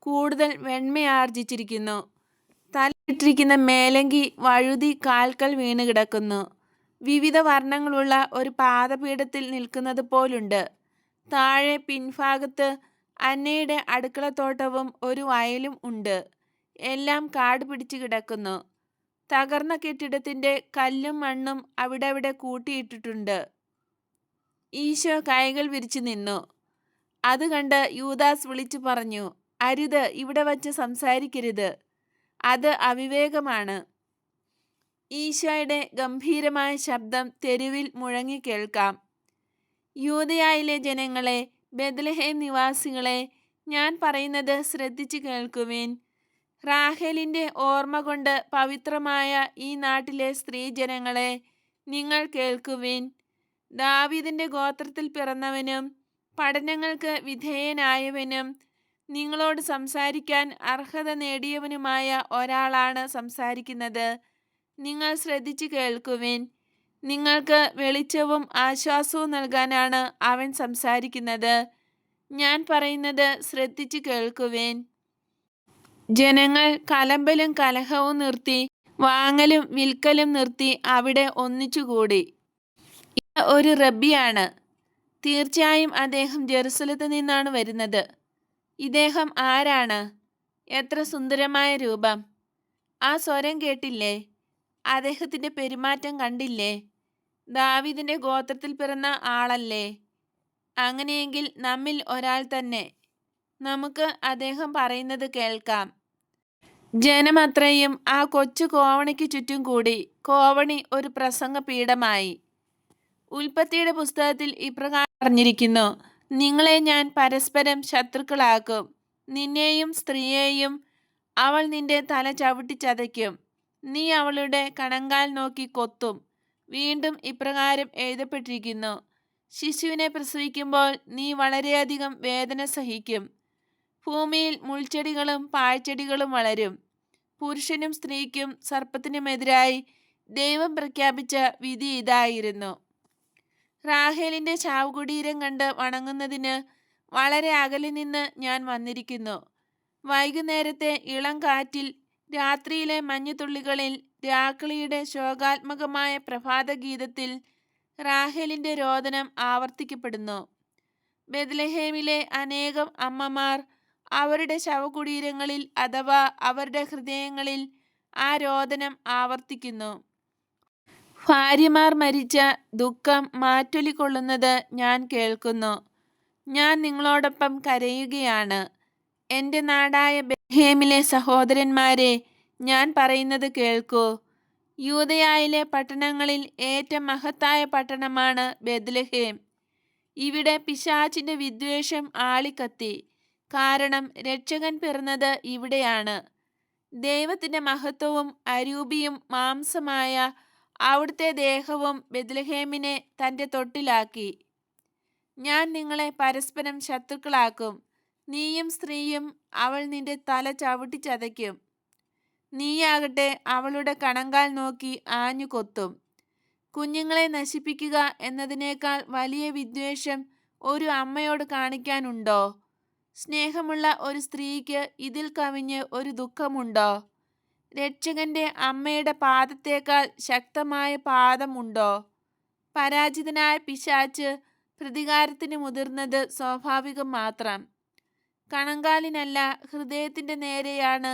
കൂടുതൽ വെണ്മയാർജിച്ചിരിക്കുന്നു. തലയിട്ടിരിക്കുന്ന മേലങ്കി വഴുതി കാൽക്കൽ വീണ് കിടക്കുന്നു. വിവിധ വർണ്ണങ്ങളുള്ള ഒരു പാദപീഠത്തിൽ നിൽക്കുന്നത് പോലുണ്ട്. താഴെ പിൻഭാഗത്ത് അന്നയുടെ അടുക്കളത്തോട്ടവും ഒരു വയലും ഉണ്ട്. എല്ലാം കാട് പിടിച്ച് കിടക്കുന്നു. തകർന്ന കെട്ടിടത്തിൻ്റെ കല്ലും മണ്ണും അവിടെ കൂട്ടിയിട്ടിട്ടുണ്ട്. ഈശോ കൈകൾ വിരിച്ചു നിന്നു. അത് കണ്ട് യൂദാസ് വിളിച്ചു പറഞ്ഞു, അരുത്, ഇവിടെ വച്ച് സംസാരിക്കരുത്. അത് അവിവേകമാണ്. ഈശോയുടെ ഗംഭീരമായ ശബ്ദം തെരുവിൽ മുഴങ്ങി കേൾക്കാം. യൂദയായിലെ ജനങ്ങളെ, ബെത്ലഹേം നിവാസികളെ, ഞാൻ പറയുന്നത് ശ്രദ്ധിച്ചു കേൾക്കുവിൻ. റാഹേലിൻ്റെ ഓർമ്മ കൊണ്ട് പവിത്രമായ ഈ നാട്ടിലെ സ്ത്രീജനങ്ങളെ, നിങ്ങൾ കേൾക്കുവിൻ. ദാവീദിൻ്റെ ഗോത്രത്തിൽ പിറന്നവനും പഠനങ്ങൾക്ക് വിധേയനായവനും നിങ്ങളോട് സംസാരിക്കാൻ അർഹത നേടിയവനുമായ ഒരാളാണ് സംസാരിക്കുന്നത്. നിങ്ങൾ ശ്രദ്ധിച്ചു കേൾക്കുവിൻ. നിങ്ങൾക്ക് വെളിച്ചവും ആശ്വാസവും നൽകാനാണ് അവൻ സംസാരിക്കുന്നത്. ഞാൻ പറയുന്നത് ശ്രദ്ധിച്ചു കേൾക്കുവിൻ. ജനങ്ങൾ കലമ്പലും കലഹവും നിർത്തി വാങ്ങലും വിൽക്കലും നിർത്തി അവിടെ ഒന്നിച്ചുകൂടി. ഇത് ഒരു റബ്ബിയാണ്. തീർച്ചയായും അദ്ദേഹം ജെറുസലത്ത് നിന്നാണ് വരുന്നത്. ഇദ്ദേഹം ആരാണ്? എത്ര സുന്ദരമായ രൂപം! ആ സ്വരം കേട്ടില്ലേ? അദ്ദേഹത്തിൻ്റെ പെരുമാറ്റം കണ്ടില്ലേ? ദാവീദിന്റെ ഗോത്രത്തിൽ പിറന്ന ആളല്ലേ? അങ്ങനെയെങ്കിൽ നമ്മിൽ ഒരാൾ തന്നെ. നമുക്ക് അദ്ദേഹം പറയുന്നത് കേൾക്കാം. ജനമത്രയും ആ കൊച്ചു കോവണിക്ക് ചുറ്റും കൂടി. കോവണി ഒരു പ്രസംഗ പീഠമായി. ഉൽപ്പത്തിയുടെ പുസ്തകത്തിൽ ഇപ്രകാരം പറഞ്ഞിരിക്കുന്നു: നിങ്ങളെ ഞാൻ പരസ്പരം ശത്രുക്കളാക്കും. നിന്നെയും സ്ത്രീയെയും അവൾ നിന്റെ തല ചവിട്ടിച്ചതയ്ക്കും. നീ അവളുടെ കണങ്കാൽ നോക്കി കൊത്തും. വീണ്ടും ഇപ്രകാരം എഴുതപ്പെട്ടിരിക്കുന്നു: ശിശുവിനെ പ്രസവിക്കുമ്പോൾ നീ വളരെയധികം വേദന സഹിക്കും. ഭൂമിയിൽ മുൾച്ചെടികളും പാഴ്ചെടികളും വളരും. പുരുഷനും സ്ത്രീക്കും സർപ്പത്തിനുമെതിരായി ദൈവം പ്രഖ്യാപിച്ച വിധി ഇതായിരുന്നു: റാഹേലിന്റെ ശവകുടീരം കണ്ട് വണങ്ങുന്നതിന് വളരെ അകലെ നിന്ന് ഞാൻ വന്നിരിക്കുന്നു. വൈകുന്നേരത്തെ ഇളം കാറ്റിൽ, രാത്രിയിലെ മഞ്ഞുതുള്ളികളിൽ, രാക്കിളിയുടെ ശോകാത്മകമായ പ്രഭാതഗീതത്തിൽ റാഹേലിന്റെ രോദനം ആവർത്തിക്കപ്പെടുന്നു. ബെത്ലഹേമിലെ അനേകം അമ്മമാർ അവരുടെ ശവകുടീരങ്ങളിൽ അഥവാ അവരുടെ ഹൃദയങ്ങളിൽ ആ രോദനം ആവർത്തിക്കുന്നു. ഭാര്യമാർ മരിച്ച ദുഃഖം മാറ്റൊലിക്കൊള്ളുന്നത് ഞാൻ കേൾക്കുന്നു. ഞാൻ നിങ്ങളോടൊപ്പം കരയുകയാണ്. എൻ്റെ നാടായ ബെത്ലഹേമിലെ സഹോദരന്മാരെ, ഞാൻ പറയുന്നത് കേൾക്കൂ. യൂദയായിലെ പട്ടണങ്ങളിൽ ഏറ്റവും മഹത്തായ പട്ടണമാണ് ബെത്ലഹേം. ഇവിടെ പിശാചിന്റെ വിദ്വേഷം ആളിക്കത്തി. കാരണം രക്ഷകൻ പിറന്നത് ഇവിടെയാണ്. ദൈവത്തിന്റെ മഹത്വവും അരൂപിയും മാംസമായ അവിടുത്തെ ദേഹവും ബെത്ലഹേമിനെ തൻ്റെ തൊട്ടിലാക്കി. ഞാൻ നിങ്ങളെ പരസ്പരം ശത്രുക്കളാക്കും. നീയും സ്ത്രീയും അവൾ നിന്റെ തല ചവിട്ടിച്ചതയ്ക്കും. നീയാകട്ടെ അവളുടെ കണങ്കാൽ നോക്കി ആഞ്ഞു കൊത്തും. കുഞ്ഞുങ്ങളെ നശിപ്പിക്കുക എന്നതിനേക്കാൾ വലിയ വിദ്വേഷം ഒരു അമ്മയോട് കാണിക്കാനുണ്ടോ? സ്നേഹമുള്ള ഒരു സ്ത്രീക്ക് ഇതിൽ കവിഞ്ഞ് ഒരു ദുഃഖമുണ്ടോ? രക്ഷകന്റെ അമ്മയുടെ പാദത്തേക്കാൾ ശക്തമായ പാദമുണ്ടോ? പരാജിതനായ പിശാച് പ്രതികാരത്തിന് മുതിർന്നത് സ്വാഭാവികം മാത്രം. കണങ്കാലിനല്ല, ഹൃദയത്തിന്റെ നേരെയാണ്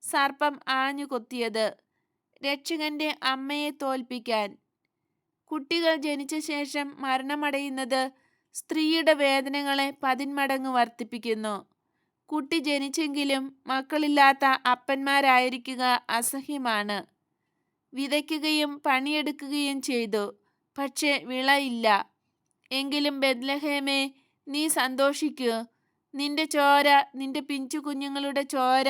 സർപ്പം ആഞ്ഞു കൊത്തിയത്, രക്ഷകന്റെ അമ്മയെ തോൽപ്പിക്കാൻ. കുട്ടികൾ ജനിച്ച ശേഷം മരണമടയുന്നത് സ്ത്രീയുടെ വേദനകളെ 10 മടങ്ങ് വർദ്ധിപ്പിക്കുന്നു. കുട്ടി ജനിച്ചെങ്കിലും മക്കളില്ലാത്ത അപ്പന്മാരായിരിക്കുക അസഹ്യമാണ്. വിതയ്ക്കുകയും പണിയെടുക്കുകയും ചെയ്തു, പക്ഷേ വിളയില്ല. എങ്കിലും ബെത്ലഹേമേ, നീ സന്തോഷിക്കൂ. നിന്റെ ചോര, നിന്റെ പിഞ്ചു കുഞ്ഞുങ്ങളുടെ ചോര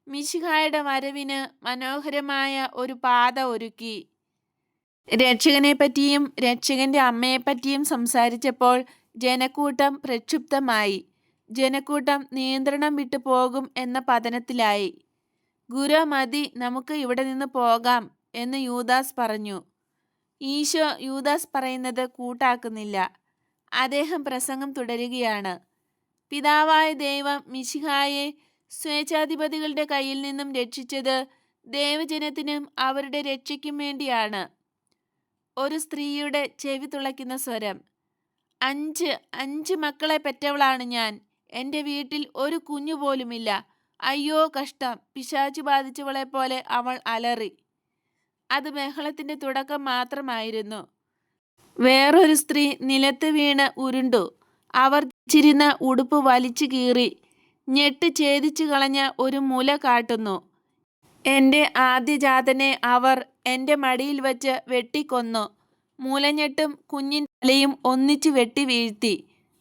മിശിഹായുടെ വരവിന് മനോഹരമായ ഒരു പാത ഒരുക്കി. രക്ഷകനെപ്പറ്റിയും രക്ഷകന്റെ അമ്മയെപ്പറ്റിയും സംസാരിച്ചപ്പോൾ ജനക്കൂട്ടം പ്രക്ഷുബ്ധമായി. ജനക്കൂട്ടം നിയന്ത്രണം വിട്ടു പോകും എന്ന പതനത്തിലായി. ഗുരു, മതി, നമുക്ക് ഇവിടെ നിന്ന് പോകാം എന്ന് യൂദാസ് പറഞ്ഞു. ഈശോ യൂദാസ് പറയുന്നത് കൂട്ടാക്കുന്നില്ല. അദ്ദേഹം പ്രസംഗം തുടരുകയാണ്. പിതാവായ ദൈവം മിശിഹായെ സ്വേച്ഛാധിപതികളുടെ കയ്യിൽ നിന്നും രക്ഷിച്ചത് ദൈവജനത്തിനും അവരുടെ രക്ഷയ്ക്കും വേണ്ടിയാണ്. ഒരു സ്ത്രീയുടെ ചെവി തുളയ്ക്കുന്ന സ്വരം. 5 മക്കളെ പെറ്റവളാണ് ഞാൻ. എൻ്റെ വീട്ടിൽ ഒരു കുഞ്ഞു പോലുമില്ല. അയ്യോ കഷ്ടം! പിശാചു ബാധിച്ചവളെ പോലെ അവൾ അലറി. അത് ബഹളത്തിന്റെ തുടക്കം മാത്രമായിരുന്നു. വേറൊരു സ്ത്രീ നിലത്ത് വീണ് ഉരുണ്ടു. അവർ ധരിച്ചിരുന്ന ഉടുപ്പ് വലിച്ചു കീറി. ഞെട്ട് ഛേദിച്ചു കളഞ്ഞ ഒരു മുല കാട്ടുന്നു. എൻ്റെ ആദ്യജാതനെ അവർ എൻ്റെ മടിയിൽ വച്ച് വെട്ടിക്കൊന്നു. മുലഞ്ഞെട്ടും കുഞ്ഞിൻ്റെ തലയും ഒന്നിച്ചു വെട്ടി വീഴ്ത്തി.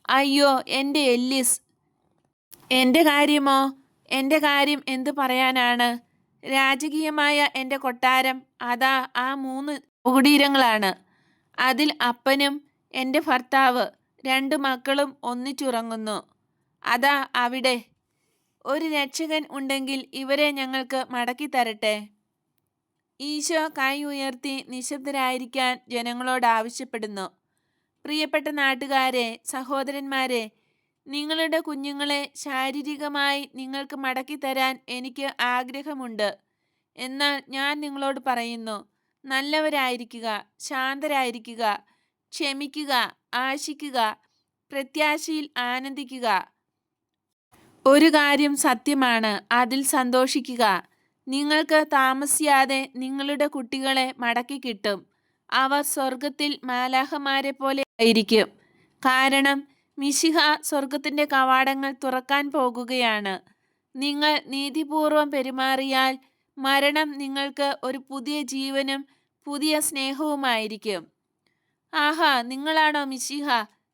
അയ്യോ എൻ്റെ എല്ലിസ്! എൻ്റെ കാര്യമോ? എൻ്റെ കാര്യം എന്തു പറയാനാണ്? രാജകീയമായ എൻ്റെ കൊട്ടാരം അതാ ആ 3 കുടീരങ്ങളാണ്. അതിൽ അപ്പനും എൻ്റെ ഭർത്താവ്, രണ്ടു മക്കളും ഒന്നിച്ചുറങ്ങുന്നു. അതാ അവിടെ. ഒരു രക്ഷകൻ ഉണ്ടെങ്കിൽ ഇവരെ ഞങ്ങൾക്ക് മടക്കി തരട്ടെ. ഈശോ കൈ ഉയർത്തി നിശബ്ദരായിരിക്കാൻ ജനങ്ങളോട് ആവശ്യപ്പെടുന്നു. പ്രിയപ്പെട്ട നാട്ടുകാരെ, സഹോദരന്മാരെ, നിങ്ങളുടെ കുഞ്ഞുങ്ങളെ ശാരീരികമായി നിങ്ങൾക്ക് മടക്കി തരാൻ എനിക്ക് ആഗ്രഹമുണ്ട്. എന്നാൽ ഞാൻ നിങ്ങളോട് പറയുന്നു, നല്ലവരായിരിക്കുക, ശാന്തരായിരിക്കുക, ക്ഷമിക്കുക, ആശിക്കുക, പ്രത്യാശയിൽ ആനന്ദിക്കുക. ഒരു കാര്യം സത്യമാണ്, അതിൽ സന്തോഷിക്കുക. നിങ്ങൾക്ക് താമസിയാതെ നിങ്ങളുടെ കുട്ടികളെ മടക്കി കിട്ടും. അവർ സ്വർഗത്തിൽ മാലാഖമാരെ പോലെ ആയിരിക്കും. കാരണം മിശിഹ സ്വർഗത്തിന്റെ കവാടങ്ങൾ തുറക്കാൻ പോകുകയാണ്. നിങ്ങൾ നീതിപൂർവം പെരുമാറിയാൽ മരണം നിങ്ങൾക്ക് ഒരു പുതിയ ജീവനും പുതിയ സ്നേഹവുമായിരിക്കും. ആഹാ, നിങ്ങളാണോ മിശിഹ?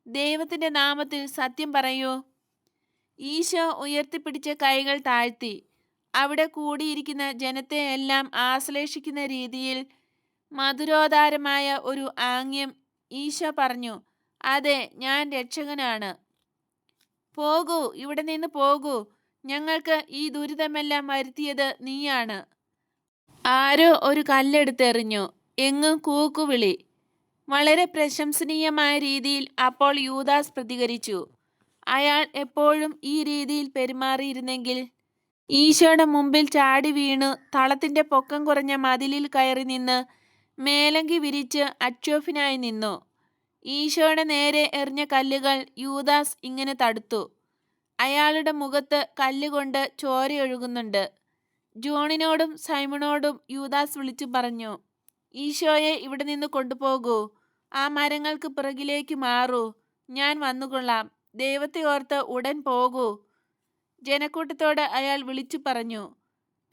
ദൈവത്തിന്റെ നാമത്തിൽ സത്യം പറയൂ. ഈശോ ഉയർത്തിപ്പിടിച്ച കൈകൾ താഴ്ത്തി. അവിടെ കൂടിയിരിക്കുന്ന ജനത്തെ എല്ലാം ആശ്ലേഷിക്കുന്ന രീതിയിൽ മധുരോദാരമായ ഒരു ആംഗ്യം ഈശോ പറഞ്ഞു, അതെ, ഞാൻ രക്ഷകനാണ്. പോകൂ, ഇവിടെ നിന്ന് പോകൂ. ഞങ്ങൾക്ക് ഈ ദുരിതമെല്ലാം വരുത്തിയത് നീയാണ്. ആരോ ഒരു കല്ലെടുത്തെറിഞ്ഞു. എങ്ങും കൂക്കുവിളി. വളരെ പ്രശംസനീയമായ രീതിയിൽ അപ്പോൾ യൂദാസ് പ്രതികരിച്ചു. അയാൾ എപ്പോഴും ഈ രീതിയിൽ പെരുമാറിയിരുന്നെങ്കിൽ ഈശോയുടെ മുമ്പിൽ ചാടി വീണു തളത്തിന്റെ പൊക്കം കുറഞ്ഞ മതിലിൽ കയറി നിന്ന് മേലങ്കി വിരിച്ച് അക്ഷോഭ്യനായി നിന്നു. ഈശോയുടെ നേരെ എറിഞ്ഞ കല്ലുകൾ യൂദാസ് ഇങ്ങനെ തടുത്തു. അയാളുടെ മുഖത്ത് കല്ലുകൊണ്ട് ചോരയൊഴുകുന്നുണ്ട്. ജോണിനോടും സൈമണോടും യൂദാസ് വിളിച്ചു പറഞ്ഞു, ഈശോയെ ഇവിടെ നിന്ന് കൊണ്ടുപോകൂ. ആ മരങ്ങൾക്ക് പിറകിലേക്ക് മാറൂ. ഞാൻ വന്നുകൊള്ളാം. ദൈവത്തെ ഓർത്ത് ഉടൻ പോകൂ. ജനക്കൂട്ടത്തോട് അയാൾ വിളിച്ചു പറഞ്ഞു,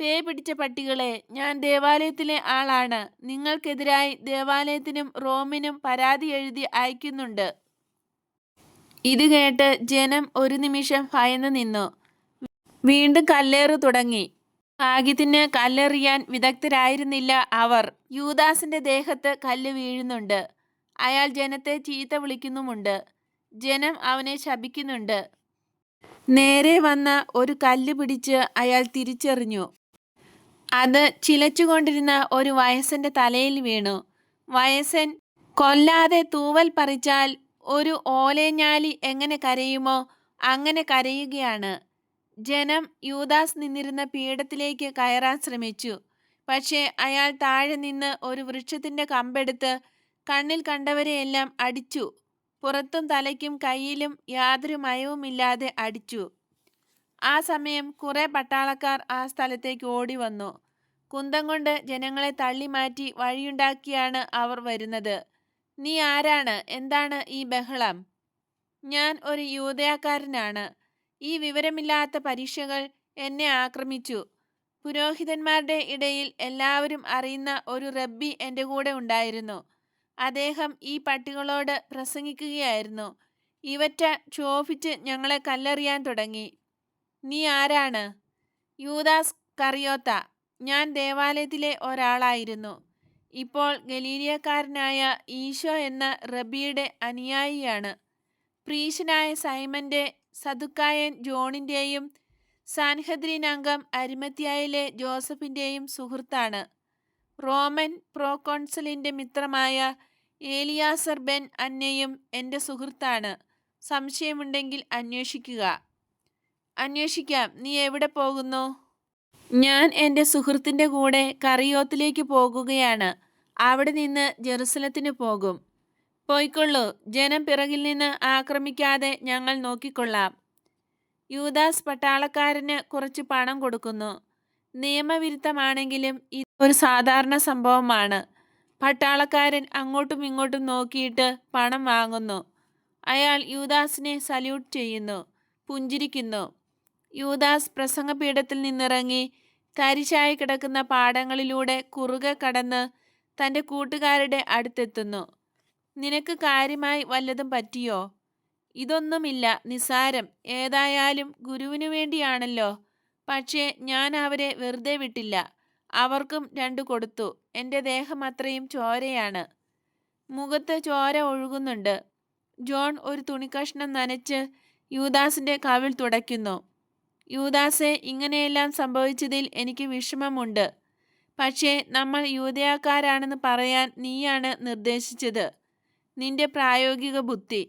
പേ പിടിച്ച പട്ടികളെ, ഞാൻ ദേവാലയത്തിലെ ആളാണ്. നിങ്ങൾക്കെതിരായി ദേവാലയത്തിനും റോമിനും പരാതി എഴുതി അയക്കുന്നുണ്ട്. ഇത് കേട്ട് ജനം ഒരു നിമിഷം ഭയന്നു നിന്നു. വീണ്ടും കല്ലേറു തുടങ്ങി. ഭാഗ്യത്തിന് കല്ലെറിയാൻ വിദഗ്ധരായിരുന്നില്ല അവർ. യൂദാസിന്റെ ദേഹത്ത് കല്ല് വീഴുന്നുണ്ട്. അയാൾ ജനത്തെ ചീത്ത വിളിക്കുന്നുമുണ്ട്. ജനം അവനെ ശപിക്കുന്നുണ്ട്. നേരെ വന്ന ഒരു കല്ല് പിടിച്ച് അയാൾ തിരിച്ചെറിഞ്ഞു. അത് ചിലച്ചുകൊണ്ടിരുന്ന ഒരു വയസ്സന്റെ തലയിൽ വീണു. വയസ്സൻ കൊല്ലാതെ തൂവൽ പറിച്ചാൽ ഒരു ഓലേഞ്ഞാലി എങ്ങനെ കരയുമോ അങ്ങനെ കരയുകയാണ്. ജനം യൂദാസ് നിന്നിരുന്ന പീഠത്തിലേക്ക് കയറാൻ ശ്രമിച്ചു. പക്ഷേ അയാൾ താഴെ നിന്ന് ഒരു വൃക്ഷത്തിന്റെ കമ്പെടുത്ത് കണ്ണിൽ കണ്ടവരെയെല്ലാം അടിച്ചു. പുറത്തും തലയ്ക്കും കയ്യിലും യാതൊരു മയവുമില്ലാതെ അടിച്ചു. ആ സമയം കുറെ പട്ടാളക്കാർ ആ സ്ഥലത്തേക്ക് ഓടി വന്നു. കുന്തം കൊണ്ട് ജനങ്ങളെ തള്ളി മാറ്റി വഴിയുണ്ടാക്കിയാണ് അവർ വരുന്നത്. നീ ആരാണ്? എന്താണ് ഈ ബഹളം? ഞാൻ ഒരു യൂദയാക്കാരനാണ്. ഈ വിവരമില്ലാത്ത പരീക്ഷകൾ എന്നെ ആക്രമിച്ചു. പുരോഹിതന്മാരുടെ ഇടയിൽ എല്ലാവരും അറിയുന്ന ഒരു റബ്ബി എൻ്റെ കൂടെ ഉണ്ടായിരുന്നു. അദ്ദേഹം ഈ പട്ടികളോട് പ്രസംഗിക്കുകയായിരുന്നു. ഇവറ്റ ക്ഷോഭിച്ച് ഞങ്ങളെ കല്ലെറിയാൻ തുടങ്ങി. നീ ആരാണ്? യൂദാസ് കറിയോത്ത. ഞാൻ ദേവാലയത്തിലെ ഒരാളായിരുന്നു. ഇപ്പോൾ ഗലീലിയക്കാരനായ ഈശോ എന്ന റബ്ബിയുടെ അനുയായിയാണ്. പ്രീശനായ സൈമന്റെ, സദുക്കായൻ ജോണിന്റെയും സാൻഹദ്രീൻ അംഗം അരിമത്യായിലെ ജോസഫിന്റെയും സുഹൃത്താണ്. റോമൻ പ്രോകോൺസലിന്റെ മിത്രമായ ഏലിയാസർ ബെൻ അന്നയും എൻ്റെ സുഹൃത്താണ്. സംശയമുണ്ടെങ്കിൽ അന്വേഷിക്കുക. അന്വേഷിക്കാം. നീ എവിടെ പോകുന്നു? ഞാൻ എൻ്റെ സുഹൃത്തിൻ്റെ കൂടെ കറിയോത്തിലേക്ക് പോകുകയാണ്. അവിടെ നിന്ന് ജെറുസലത്തിന് പോകും. പോയിക്കൊള്ളൂ. ജനം പിറകിൽ നിന്ന് ആക്രമിക്കാതെ ഞങ്ങൾ നോക്കിക്കൊള്ളാം. യൂദാസ് പട്ടാളക്കാരന് കുറച്ച് പണം കൊടുക്കുന്നു. നിയമവിരുദ്ധമാണെങ്കിലും ഇത് ഒരു സാധാരണ സംഭവമാണ്. പട്ടാളക്കാരൻ അങ്ങോട്ടും ഇങ്ങോട്ടും നോക്കിയിട്ട് പണം വാങ്ങുന്നു. അയാൾ യൂദാസിനെ സല്യൂട്ട് ചെയ്യുന്നു, പുഞ്ചിരിക്കുന്നു. യൂദാസ് പ്രസംഗപീഠത്തിൽ നിന്നിറങ്ങി തരിശായി കിടക്കുന്ന പാടങ്ങളിലൂടെ കുറുകെ കടന്ന് തൻ്റെ കൂട്ടുകാരുടെ അടുത്തെത്തുന്നു. നിനക്ക് കാര്യമായി വല്ലതും പറ്റിയോ? ഇതൊന്നുമില്ല, നിസാരം. ഏതായാലും ഗുരുവിനു വേണ്ടിയാണല്ലോ. പക്ഷേ ഞാൻ അവരെ വെറുതെ വിട്ടില്ല. അവർക്കും 2 കൊടുത്തു. എൻ്റെ ദേഹം അത്രയും ചോരയാണ്. മുഖത്ത് ചോര ഒഴുകുന്നുണ്ട്. ജോൺ ഒരു തുണിക്കഷ്ണം നനച്ച് യൂദാസിന്റെ കവിൾ തുടയ്ക്കുന്നു. യൂദാസെ, ഇങ്ങനെയെല്ലാം സംഭവിച്ചതിൽ എനിക്ക് വിഷമമുണ്ട്. പക്ഷേ നമ്മൾ യൂദയാക്കാരാണെന്ന് പറയാൻ നീയാണ് നിർദ്ദേശിച്ചത്. നിന്റെ പ്രായോഗിക ബുദ്ധി.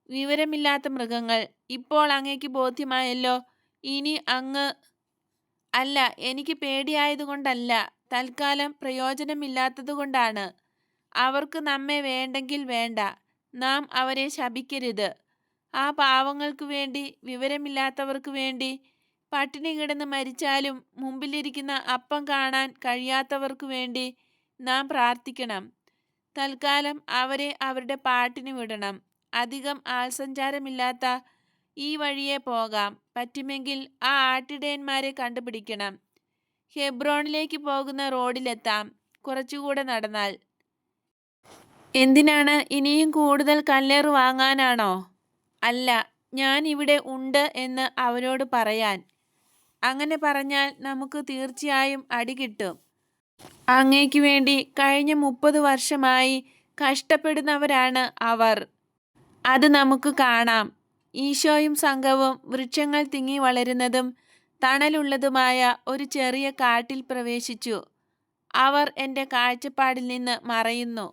വിവരമില്ലാത്ത മൃഗങ്ങൾ. ഇപ്പോൾ അങ്ങേക്ക് ബോധ്യമായല്ലോ. ഇനി അങ്ങ് അല്ല, എനിക്ക് പേടിയായതുകൊണ്ടല്ല, തൽക്കാലം പ്രയോജനമില്ലാത്തതുകൊണ്ടാണ്. അവർക്ക് നമ്മെ വേണ്ടെങ്കിൽ വേണ്ട, നാം അവരെ ശപിക്കരുത്. ആ പാവങ്ങൾക്ക് വേണ്ടി, വിവരമില്ലാത്തവർക്ക് വേണ്ടി, പട്ടിണി കിടന്ന് മരിച്ചാലും മുമ്പിലിരിക്കുന്ന അപ്പം കാണാൻ കഴിയാത്തവർക്ക് വേണ്ടി നാം പ്രാർത്ഥിക്കണം. തൽക്കാലം അവരെ അവരുടെ പാട്ടിന് വിടണം. അധികം ആൾസഞ്ചാരമില്ലാത്ത ഈ വഴിയെ പോകാം. പറ്റുമെങ്കിൽ ആ ആട്ടിടയന്മാരെ കണ്ടുപിടിക്കണം. ഹെബ്രോണിലേക്ക് പോകുന്ന റോഡിലെത്താം. കുറച്ചുകൂടെ നടന്നാൽ. എന്തിനാണ്? ഇനിയും കൂടുതൽ കല്ലേറ് വാങ്ങാനാണോ? അല്ല, ഞാൻ ഇവിടെ ഉണ്ട് എന്ന് അവരോട് പറയാൻ. അങ്ങനെ പറഞ്ഞാൽ നമുക്ക് തീർച്ചയായും അടി കിട്ടും. അങ്ങേക്ക് വേണ്ടി കഴിഞ്ഞ 30 വർഷമായി കഷ്ടപ്പെടുന്നവരാണ് അവർ. അത് നമുക്ക് കാണാം. ഈശോയും സംഘവും വൃക്ഷങ്ങൾ തിങ്ങി വളരുന്നതും തണലുള്ളതുമായ ഒരു ചെറിയ കാട്ടിൽ പ്രവേശിച്ചു. അവർ എൻ്റെ കാഴ്ചപ്പാടിൽ നിന്ന് മറയുന്നു.